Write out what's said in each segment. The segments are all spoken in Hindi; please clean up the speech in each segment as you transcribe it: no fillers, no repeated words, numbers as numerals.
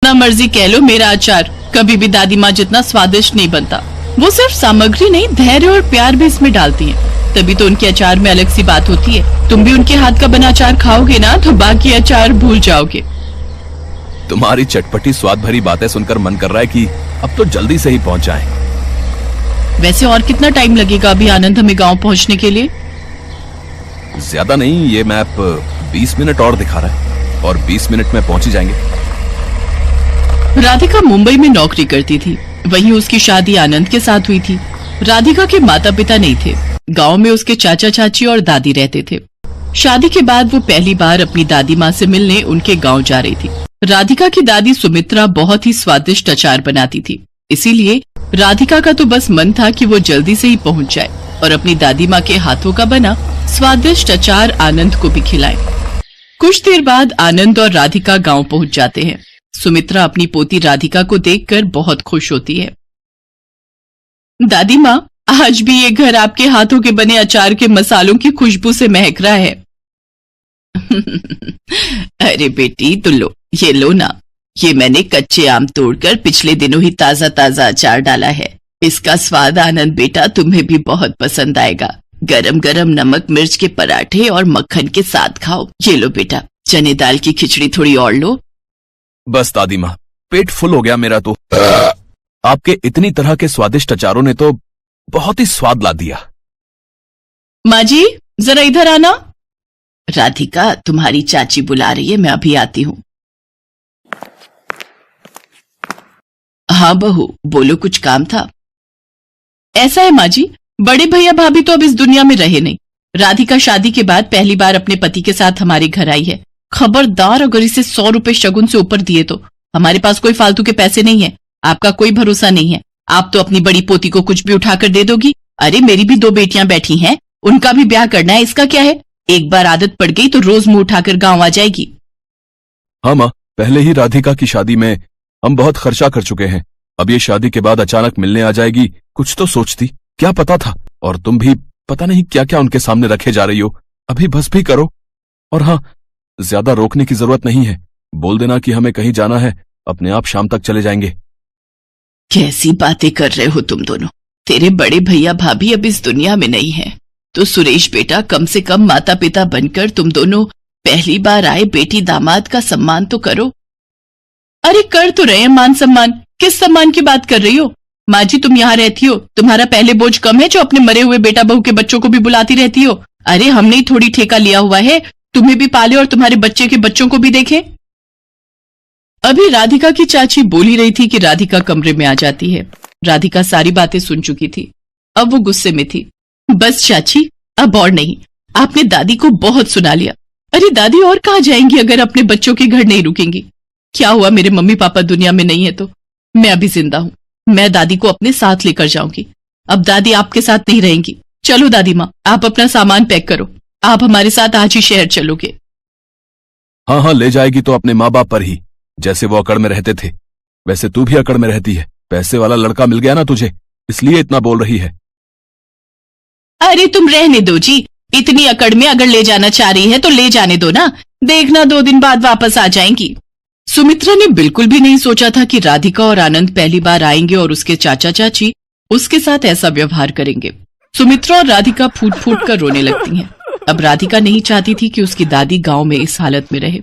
जितना मर्जी कह लो, मेरा अचार कभी भी दादी माँ जितना स्वादिष्ट नहीं बनता। वो सिर्फ सामग्री नहीं, धैर्य और प्यार भी इसमें डालती हैं। तभी तो उनके अचार में अलग सी बात होती है। तुम भी उनके हाथ का बना अचार खाओगे ना तो बाकी अचार भूल जाओगे। तुम्हारी चटपटी स्वाद भरी बातें सुनकर मन कर रहा है कि अब तो जल्दी से ही पहुंच जाएं। वैसे और कितना टाइम लगेगा अभी आनंद हमें गांव पहुंचने के लिए? ज्यादा नहीं, ये मैप 20 मिनट और दिखा रहा है और 20 मिनट में पहुंच ही जाएंगे। राधिका मुंबई में नौकरी करती थी। वहीं उसकी शादी आनंद के साथ हुई थी। राधिका के माता पिता नहीं थे। गांव में उसके चाचा चाची और दादी रहते थे। शादी के बाद वो पहली बार अपनी दादी माँ से मिलने उनके गांव जा रही थी। राधिका की दादी सुमित्रा बहुत ही स्वादिष्ट अचार बनाती थी, इसीलिए राधिका का तो बस मन था कि वो जल्दी से ही पहुंच जाए और अपनी दादी माँ के हाथों का बना स्वादिष्ट अचार आनंद को भी खिलाए। कुछ देर बाद आनंद और राधिका गांव पहुंच जाते हैं। सुमित्रा अपनी पोती राधिका को देखकर बहुत खुश होती है। दादी माँ, आज भी ये घर आपके हाथों के बने अचार के मसालों की खुशबू से महक रहा है। अरे बेटी, तो लो, ये लो ना, ये मैंने कच्चे आम तोड़कर पिछले दिनों ही ताजा ताजा अचार डाला है। इसका स्वाद आनंद बेटा तुम्हें भी बहुत पसंद आएगा। गरम गरम नमक मिर्च के पराठे और मक्खन के साथ खाओ। ये लो बेटा, चने दाल की खिचड़ी थोड़ी और लो। बस दादी माँ, पेट फुल हो गया मेरा तो। आपके इतनी तरह के स्वादिष्ट अचारों ने तो बहुत ही स्वाद ला दिया। माँ जी, जरा इधर आना। राधिका, तुम्हारी चाची बुला रही है, मैं अभी आती हूँ। हाँ बहू, बोलो, कुछ काम था? ऐसा है माँ जी, बड़े भैया भाभी तो अब इस दुनिया में रहे नहीं। राधिका शादी के बाद पहली बार अपने पति के साथ हमारे घर आई है। खबरदार, अगर इसे 100 रुपए शगुन से ऊपर दिए तो। हमारे पास कोई फालतू के पैसे नहीं है। आपका कोई भरोसा नहीं है। आप तो अपनी बड़ी पोती को कुछ भी उठाकर दे दोगी। अरे मेरी भी 2 बेटियां बैठी हैं, उनका भी ब्याह करना है, इसका क्या है? एक बार आदत पड़ गई तो रोज मुंह उठाकर गांव आ जाएगी। हाँ माँ, पहले ही राधिका की शादी में हम बहुत खर्चा कर चुके हैं। अब ये शादी के बाद अचानक मिलने आ जाएगी, कुछ तो सोचती, क्या पता था। और तुम भी पता नहीं क्या क्या उनके सामने रखे जा रही हो। अभी बस भी करो। और हाँ, ज्यादा रोकने की जरूरत नहीं है। बोल देना कि हमें कहीं जाना है, अपने आप शाम तक चले जाएंगे। कैसी बातें कर रहे हो तुम दोनों? तेरे बड़े भैया भाभी अब इस दुनिया में नहीं है, तो सुरेश बेटा, कम से कम माता पिता बनकर तुम दोनों पहली बार आए बेटी दामाद का सम्मान तो करो। अरे कर तो रहे हैं मान सम्मान। किस सम्मान की बात कर रही हो? माँ जी, तुम यहाँ रहती हो, तुम्हारा पहले बोझ कम है जो अपने मरे हुए बेटा बहू के बच्चों को भी बुलाती रहती हो। अरे हमने ही थोड़ी ठेका लिया हुआ है, तुम्हें भी पाले और तुम्हारे बच्चे के बच्चों को भी देखे। अभी राधिका की चाची बोल ही रही थी कि राधिका कमरे में आ जाती है। राधिका सारी बातें सुन चुकी थी। अब वो गुस्से में थी। बस चाची, अब और नहीं, आपने दादी को बहुत सुना लिया। अरे दादी और कहाँ जाएंगी अगर अपने बच्चों के घर नहीं रुकेंगी? क्या हुआ, मेरे मम्मी पापा दुनिया में नहीं है तो? मैं अभी जिंदा हूँ, मैं दादी को अपने साथ लेकर जाऊंगी। अब दादी आपके साथ नहीं रहेंगी। चलो दादी माँ, आप अपना सामान पैक करो, आप हमारे साथ आज ही शहर चलोगे। हाँ हाँ, ले जाएगी तो अपने माँ बाप पर ही, जैसे वो अकड़ में रहते थे। वैसे तू भी अकड़ में रहती है। पैसे वाला लड़का मिल गया ना तुझे, इसलिए इतना बोल रही है। अरे तुम रहने दो जी, इतनी अकड़ में अगर ले जाना चाह रही है तो ले जाने दो ना, देखना 2 दिन बाद वापस आ जाएंगी। सुमित्रा ने बिल्कुल भी नहीं सोचा था कि राधिका और आनंद पहली बार आएंगे और उसके चाचा चाची उसके साथ ऐसा व्यवहार करेंगे। सुमित्रा और राधिका फूट फूट कर रोने लगती हैं। अब राधिका नहीं चाहती थी कि उसकी दादी गांव में इस हालत में रहे,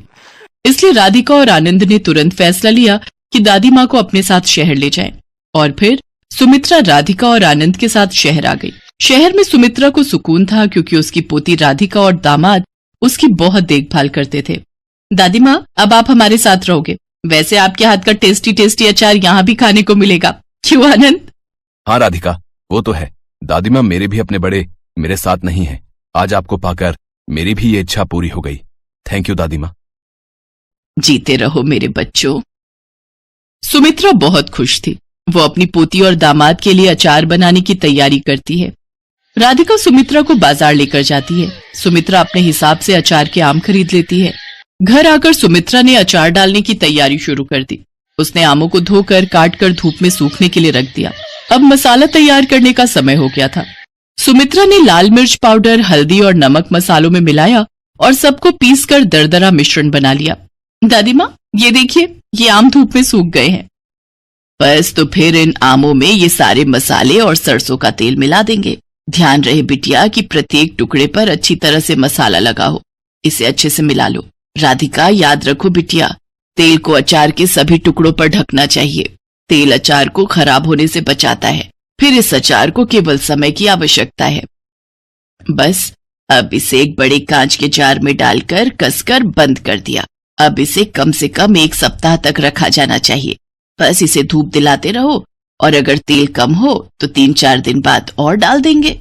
इसलिए राधिका और आनंद ने तुरंत फैसला लिया कि दादी माँ को अपने साथ शहर ले जाएं। और फिर सुमित्रा राधिका और आनंद के साथ शहर आ गई। शहर में सुमित्रा को सुकून था क्योंकि उसकी पोती राधिका और दामाद उसकी बहुत देखभाल करते थे। दादी माँ, अब आप हमारे साथ रहोगे। वैसे आपके हाथ का टेस्टी टेस्टी अचार यहाँ भी खाने को मिलेगा, क्यों आनंद? हाँ राधिका, वो तो है। दादी माँ मेरे भी अपने बड़े मेरे साथ नहीं है। आज आपको पाकर मेरी भी ये इच्छा पूरी हो गई। थैंक यू दादी माँ। जीते रहो मेरे बच्चों। सुमित्रा बहुत खुश थी। वो अपनी पोती और दामाद के लिए अचार बनाने की तैयारी करती है। राधिका सुमित्रा को बाजार लेकर जाती है। सुमित्रा अपने हिसाब से अचार के आम खरीद लेती है। घर आकर सुमित्रा ने अचार डालने की तैयारी शुरू कर दी। उसने आमों को धोकर काट कर धूप में सूखने के लिए रख दिया। अब मसाला तैयार करने का समय हो गया था। सुमित्रा ने लाल मिर्च पाउडर, हल्दी और नमक मसालों में मिलाया और सबको पीसकर दरदरा मिश्रण बना लिया। दादी माँ, ये देखिए, ये आम धूप में सूख गए हैं। बस तो फिर इन आमों में ये सारे मसाले और सरसों का तेल मिला देंगे। ध्यान रहे बिटिया कि प्रत्येक टुकड़े पर अच्छी तरह से मसाला लगा हो। इसे अच्छे से मिला लो। राधिका, याद रखो बिटिया, तेल को अचार के सभी टुकड़ों पर ढकना चाहिए। तेल अचार को खराब होने से बचाता है। फिर इस अचार को केवल समय की आवश्यकता है। बस अब इसे एक बड़े कांच के जार में डालकर कसकर बंद कर दिया। अब इसे कम से कम 1 सप्ताह तक रखा जाना चाहिए। बस इसे धूप दिलाते रहो और अगर तेल कम हो तो 3-4 दिन बाद और डाल देंगे।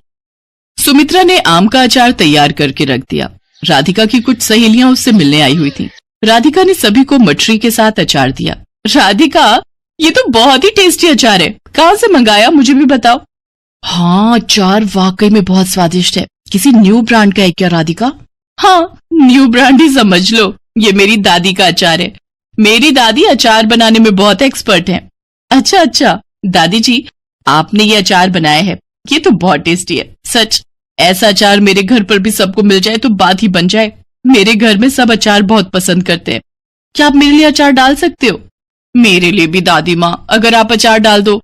सुमित्रा ने आम का अचार तैयार करके रख दिया। राधिका की कुछ सहेलियां उससे मिलने आई हुई थीं। राधिका ने सभी को मठरी के साथ अचार दिया। राधिका, ये तो बहुत ही टेस्टी अचार है, कहाँ से मंगाया, मुझे भी बताओ। हाँ, अचार वाकई में बहुत स्वादिष्ट है। किसी न्यू ब्रांड का है क्या राधिका? हाँ, न्यू ब्रांड ही समझ लो। ये मेरी दादी का अचार है। मेरी दादी अचार बनाने में बहुत एक्सपर्ट हैं। अच्छा अच्छा, दादी जी, आपने ये अचार बनाया है, ये तो बहुत टेस्टी है। सच, ऐसा अचार मेरे घर पर भी सबको मिल जाए तो बात ही बन जाए। मेरे घर में सब अचार बहुत पसंद करते हैं। क्या आप मेरे लिए अचार डाल सकते हो? मेरे लिए भी दादी माँ, अगर आप अचार डाल दो।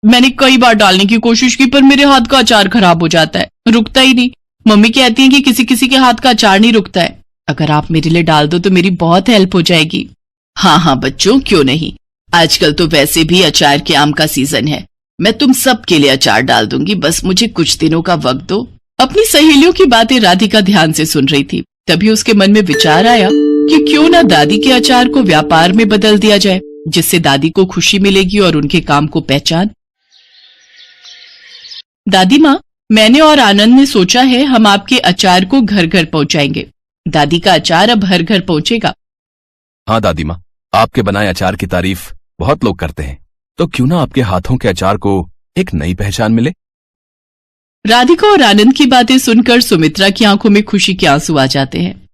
मैंने कई बार डालने की कोशिश की पर मेरे हाथ का अचार खराब हो जाता है, रुकता ही नहीं। मम्मी कहती हैं कि किसी किसी के हाथ का अचार नहीं रुकता है। अगर आप मेरे लिए डाल दो तो मेरी बहुत हेल्प हो जाएगी। हाँ हाँ बच्चों, क्यों नहीं। आजकल तो वैसे भी अचार के आम का सीजन है। मैं तुम सब के लिए अचार डाल दूंगी, बस मुझे कुछ दिनों का वक्त दो। अपनी सहेलियों की बातें राधिका ध्यान से सुन रही थी। तभी उसके मन में विचार आया कि क्यों ना दादी के अचार को व्यापार में बदल दिया जाए, जिससे दादी को खुशी मिलेगी और उनके काम को पहचान। दादी माँ, मैंने और आनंद ने सोचा है हम आपके अचार को घर घर पहुंचाएंगे। दादी का अचार अब हर घर पहुंचेगा। हाँ दादी माँ, आपके बनाए अचार की तारीफ बहुत लोग करते हैं, तो क्यों ना आपके हाथों के अचार को एक नई पहचान मिले। राधिका और आनंद की बातें सुनकर सुमित्रा की आंखों में खुशी के आंसू आ जाते हैं।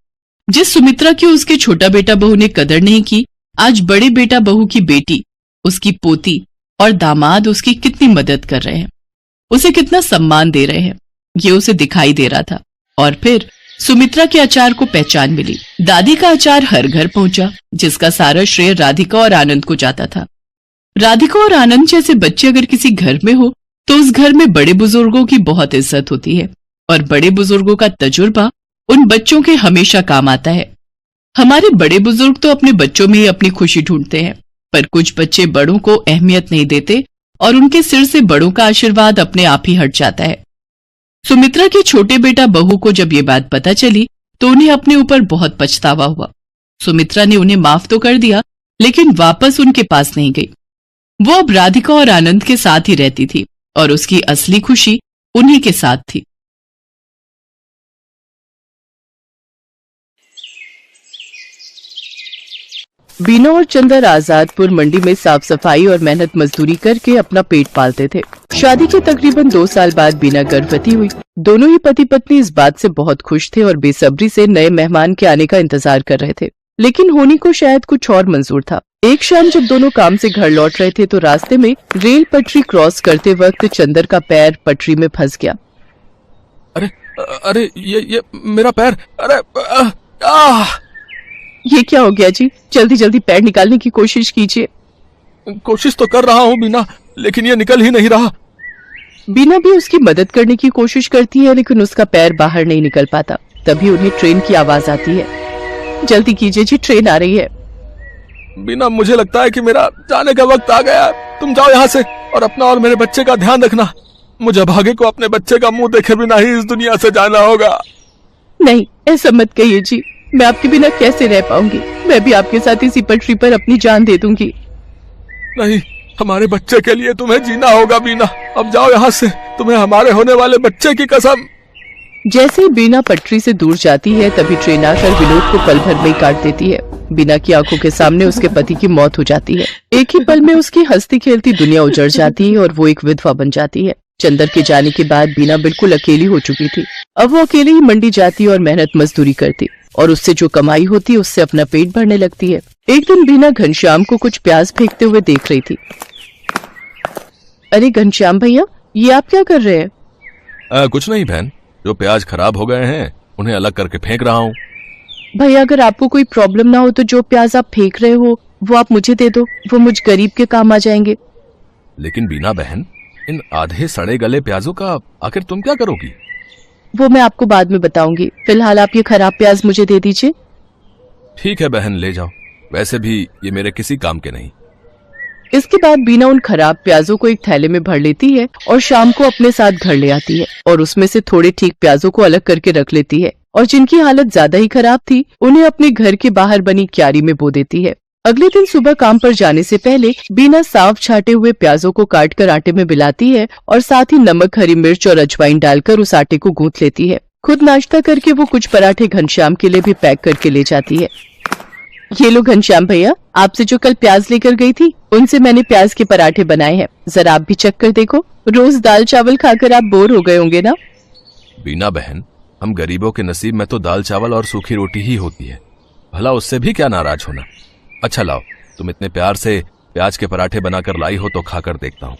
जिस सुमित्रा की उसके छोटा बेटा बहू ने कदर नहीं की, आज बड़े बेटा बहू की बेटी, उसकी पोती और दामाद उसकी कितनी मदद कर रहे हैं, उसे कितना सम्मान दे रहे हैं, ये उसे दिखाई दे रहा था। और फिर सुमित्रा के अचार को पहचान मिली। दादी का अचार हर घर पहुंचा, जिसका सारा श्रेय राधिका और आनंद को जाता था। राधिका और आनंद जैसे बच्चे अगर किसी घर में हो तो उस घर में बड़े बुजुर्गों की बहुत इज्जत होती है और बड़े बुजुर्गों का तजुर्बा उन बच्चों के हमेशा काम आता है। हमारे बड़े बुजुर्ग तो अपने बच्चों में ही अपनी खुशी ढूंढते हैं, पर कुछ बच्चे बड़ों को अहमियत नहीं देते और उनके सिर से बड़ों का आशीर्वाद अपने आप ही हट जाता है। सुमित्रा के छोटे बेटा बहू को जब ये बात पता चली तो उन्हें अपने ऊपर बहुत पछतावा हुआ। सुमित्रा ने उन्हें माफ तो कर दिया, लेकिन वापस उनके पास नहीं गई। वो अब राधिका और आनंद के साथ ही रहती थी और उसकी असली खुशी उन्हीं के साथ थी। बीना और चंदर आजादपुर मंडी में साफ सफाई और मेहनत मजदूरी करके अपना पेट पालते थे। शादी के तकरीबन 2 साल बाद बीना गर्भवती हुई। दोनों ही पति पत्नी इस बात से बहुत खुश थे और बेसब्री से नए मेहमान के आने का इंतजार कर रहे थे, लेकिन होनी को शायद कुछ और मंजूर था। एक शाम जब दोनों काम से घर लौट रहे थे तो रास्ते में रेल पटरी क्रॉस करते वक्त चंदर का पैर पटरी में फंस गया। अरे अरे ये मेरा पैर, अरे ये क्या हो गया जी? जल्दी जल्दी पैर निकालने की कोशिश कीजिए। कोशिश तो कर रहा हूँ बीना, लेकिन ये निकल ही नहीं रहा। बीना भी उसकी मदद करने की कोशिश करती है, लेकिन उसका पैर बाहर नहीं निकल पाता। तभी उन्हें ट्रेन की आवाज आती है। जल्दी कीजिए जी, ट्रेन आ रही है। बीना, मुझे लगता है कि मेरा जाने का वक्त आ गया है। तुम जाओ यहाँ से और अपना और मेरे बच्चे का ध्यान रखना। मुझे भागे को अपने बच्चे का मुंह देखे बिना ही इस दुनिया से जाना होगा। नहीं, ऐसा मत कहिए जी, मैं आपके बिना कैसे रह पाऊंगी। मैं भी आपके साथ इसी पटरी पर अपनी जान दे दूंगी। नहीं, हमारे बच्चे के लिए तुम्हें जीना होगा बीना। अब जाओ यहाँ से, तुम्हें हमारे होने वाले बच्चे की कसम। जैसे ही बीना पटरी से दूर जाती है तभी ट्रेन आकर विनोद को पल भर में ही काट देती है। बीना की आंखों के सामने उसके पति की मौत हो जाती है। एक ही पल में उसकी हंसती खेलती दुनिया उजड़ जाती है और वो एक विधवा बन जाती है। चंदर के जाने के बाद बीना बिल्कुल अकेली हो चुकी थी। अब वो अकेली ही मंडी जाती और मेहनत मजदूरी करती और उससे जो कमाई होती उससे अपना पेट भरने लगती है। एक दिन बीना घनश्याम को कुछ प्याज फेंकते हुए देख रही थी। अरे घनश्याम भैया, ये आप क्या कर रहे हैं? कुछ नहीं बहन, जो प्याज खराब हो गए हैं उन्हें अलग करके फेंक रहा हूँ। भैया अगर आपको कोई प्रॉब्लम ना हो तो जो प्याज आप फेंक रहे हो वो आप मुझे दे दो, वो मुझ गरीब के काम आ जाएंगे। लेकिन बीना बहन, इन आधे सड़े गले प्याजों का आखिर तुम क्या करोगी? वो मैं आपको बाद में बताऊंगी, फिलहाल आप ये खराब प्याज मुझे दे दीजिए। ठीक है बहन, ले जाओ, वैसे भी ये मेरे किसी काम के नहीं। इसके बाद बीना उन खराब प्याजों को एक थैले में भर लेती है और शाम को अपने साथ घर ले आती है और उसमें से थोड़े ठीक प्याजों को अलग करके रख लेती है और जिनकी हालत ज्यादा ही खराब थी उन्हें अपने घर के बाहर बनी क्यारी में बो देती है। अगले दिन सुबह काम पर जाने से पहले बीना साफ छाटे हुए प्याजों को काट कर आटे में मिलाती है और साथ ही नमक, हरी मिर्च और अजवाइन डालकर उस आटे को गूंथ लेती है। खुद नाश्ता करके वो कुछ पराठे घनश्याम के लिए भी पैक करके ले जाती है। ये लो घनश्याम भैया, आपसे जो कल प्याज लेकर गई थी उनसे मैंने प्याज के पराठे बनाए हैं, जरा आप भी चख कर देखो। रोज दाल चावल खाकर आप बोर हो गए होंगे ना। बीना बहन, हम गरीबों के नसीब में तो दाल चावल और सूखी रोटी ही होती है, भला उससे भी क्या नाराज होना। अच्छा लाओ, तुम इतने प्यार से प्याज के पराठे बनाकर लाई हो तो खाकर देखता हूँ।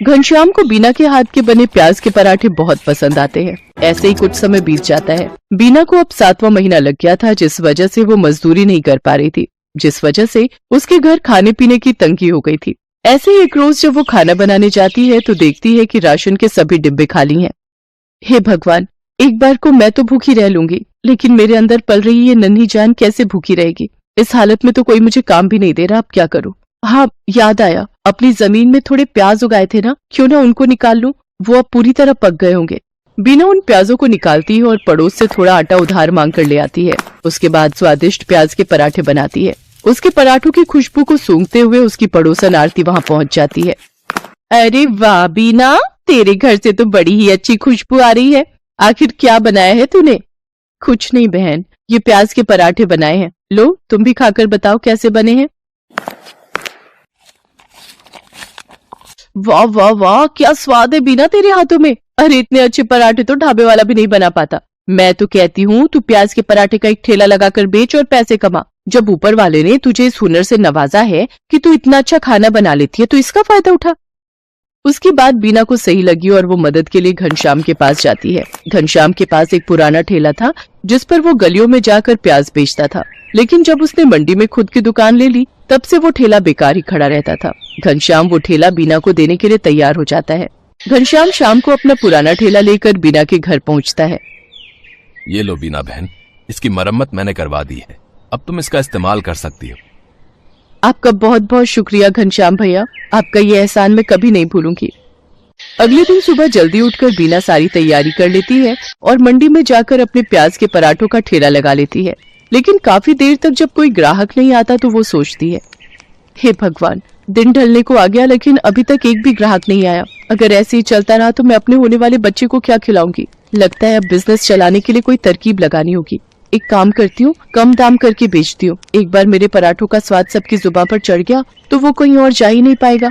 घनश्याम को बीना के हाथ के बने प्याज के पराठे बहुत पसंद आते हैं। ऐसे ही कुछ समय बीत जाता है। बीना को अब 7वां महीना लग गया था, जिस वजह से वो मजदूरी नहीं कर पा रही थी, जिस वजह से उसके घर खाने पीने की तंगी हो गई थी। ऐसे ही एक रोज जब वो खाना बनाने जाती है तो देखती है कि राशन के सभी डिब्बे खाली हैं। हे भगवान, एक बार को मैं तो भूखी रह लूंगी, लेकिन मेरे अंदर पल रही ये नन्ही जान कैसे भूखी रहेगी। इस हालत में तो कोई मुझे काम भी नहीं दे रहा, अब क्या करूं। हाँ, याद आया, अपनी जमीन में थोड़े प्याज उगाए थे ना, क्यों ना उनको निकाल लूं, वो अब पूरी तरह पक गए होंगे। बीना उन प्याजों को निकालती है और पड़ोस से थोड़ा आटा उधार मांग कर ले आती है। उसके बाद स्वादिष्ट प्याज के पराठे बनाती है। उसके पराठों की खुशबू को सूंघते हुए उसकी पड़ोसन आरती वहाँ पहुँच जाती है। अरे वाह बीना, तेरे घर से तो बड़ी ही अच्छी खुशबू आ रही है। आखिर क्या बनाया है तूने? कुछ नहीं बहन, ये प्याज के पराठे बनाए हैं, लो तुम भी खाकर बताओ कैसे बने हैं। वाह वाह वाह, क्या स्वाद है बीना तेरे हाथों में। अरे इतने अच्छे पराठे तो ढाबे वाला भी नहीं बना पाता। मैं तो कहती हूँ तू प्याज के पराठे का एक ठेला लगाकर बेच और पैसे कमा। जब ऊपर वाले ने तुझे इस हुनर से नवाजा है कि तू इतना अच्छा खाना बना लेती है तो इसका फायदा उठा। उसकी बात बीना को सही लगी और वो मदद के लिए घनश्याम के पास जाती है। घनश्याम के पास एक पुराना ठेला था जिस पर वो गलियों में जाकर प्याज बेचता था, लेकिन जब उसने मंडी में खुद की दुकान ले ली तब से वो ठेला बेकार ही खड़ा रहता था। घनश्याम वो ठेला बीना को देने के लिए तैयार हो जाता है। घनश्याम शाम को अपना पुराना ठेला लेकर बीना के घर पहुंचता है। ये लो बीना बहन, इसकी मरम्मत मैंने करवा दी है, अब तुम इसका इस्तेमाल कर सकती हो। आपका बहुत बहुत शुक्रिया घनश्याम भैया, आपका ये एहसान मैं कभी नहीं भूलूंगी। अगले दिन सुबह जल्दी उठकर बीना सारी तैयारी कर लेती है और मंडी में जाकर अपने प्याज के पराठों का ठेला लगा लेती है। लेकिन काफी देर तक जब कोई ग्राहक नहीं आता तो वो सोचती है, हे भगवान, दिन ढलने को आ गया लेकिन अभी तक एक भी ग्राहक नहीं आया। अगर ऐसे ही चलता रहा तो मैं अपने होने वाले बच्चे को क्या खिलाऊंगी। लगता है अब बिजनेस चलाने के लिए कोई तरकीब लगानी होगी। एक काम करती हूँ, कम दाम करके बेचती हूँ। एक बार मेरे पराठों का स्वाद सबकी जुबान पर चढ़ गया तो वो कहीं और जा ही नहीं पाएगा।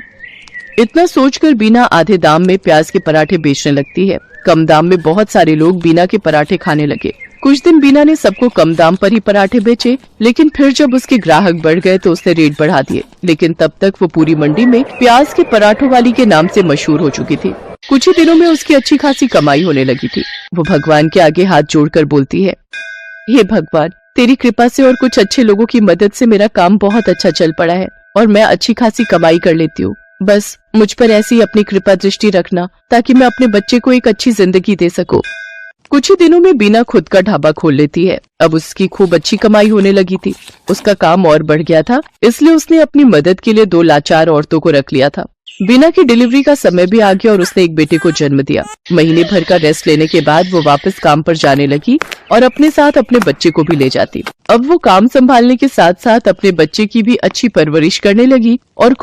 इतना सोचकर बीना आधे दाम में प्याज के पराठे बेचने लगती है। कम दाम में बहुत सारे लोग बीना के पराठे खाने लगे। कुछ दिन बीना ने सबको कम दाम पर ही पराठे बेचे, लेकिन फिर जब उसके ग्राहक बढ़ गए तो उसने रेट बढ़ा दिए। लेकिन तब तक वो पूरी मंडी में प्याज के पराठों वाली के नाम से मशहूर हो चुकी थी। कुछ ही दिनों में उसकी अच्छी खासी कमाई होने लगी थी। वो भगवान के आगे हाथ जोड़कर बोलती है, हे भगवान, तेरी कृपा से और कुछ अच्छे लोगों की मदद से मेरा काम बहुत अच्छा चल पड़ा है और मैं अच्छी खासी कमाई कर लेती हूँ। बस मुझ पर ऐसी अपनी कृपा दृष्टि रखना ताकि मैं अपने बच्चे को एक अच्छी जिंदगी दे सकूं। कुछ ही दिनों में बीना खुद का ढाबा खोल लेती है। अब उसकी खूब अच्छी कमाई होने लगी थी। उसका काम और बढ़ गया था, इसलिए उसने अपनी मदद के लिए 2 लाचार औरतों को रख लिया था। बीना की डिलीवरी का समय भी आ गया और उसने एक बेटे को जन्म दिया। महीने भर का रेस्ट लेने के बाद वो वापस काम पर जाने लगी और अपने साथ अपने बच्चे को भी ले जाती। अब वो काम संभालने के साथ साथ अपने बच्चे की भी अच्छी परवरिश करने लगी और